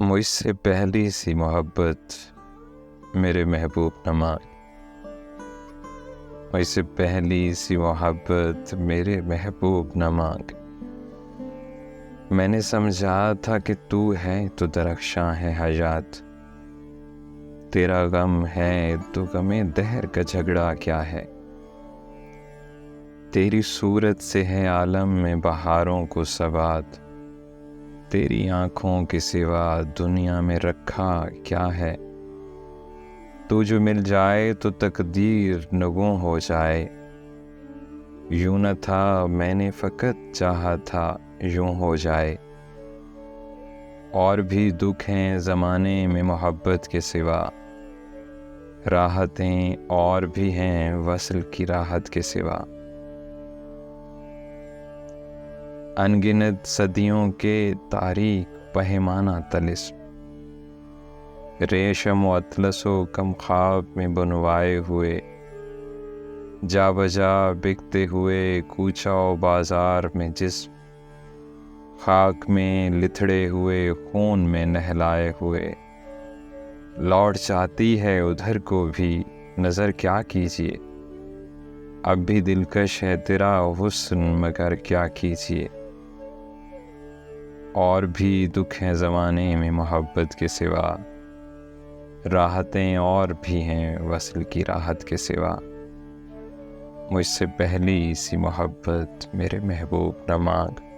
مجھ سے پہلی سی محبت میرے محبوب نہ مانگ، مجھ سے پہلی سی محبت میرے محبوب نہ مانگ۔ میں نے سمجھا تھا کہ تو ہے تو درخشاں ہے حیات، تیرا غم ہے تو غم دہر کا جھگڑا کیا ہے۔ تیری صورت سے ہے عالم میں بہاروں کو ثبات، تیری آنکھوں کے سوا دنیا میں رکھا کیا ہے۔ تو جو مل جائے تو تقدیر نگوں ہو جائے، یوں نہ تھا میں نے فقط چاہا تھا یوں ہو جائے۔ اور بھی دکھ ہیں زمانے میں محبت کے سوا، راحتیں اور بھی ہیں وصل کی راحت کے سوا۔ انگنت صدیوں کے تاریک پہمانہ طلسم، ریشم و اطلس و کم خواب میں بنوائے ہوئے، جا بجا بکتے ہوئے کوچہ و بازار میں جسم، خاک میں لتھڑے ہوئے خون میں نہلائے ہوئے۔ لوٹ جاتی ہے ادھر کو بھی نظر کیا کیجیے، اب بھی دلکش ہے تیرا حسن مگر کیا کیجیے۔ اور بھی دکھ ہیں زمانے میں محبت کے سوا، راحتیں اور بھی ہیں وصل کی راحت کے سوا۔ مجھ سے پہلی سی محبت میرے محبوب نہ مانگ۔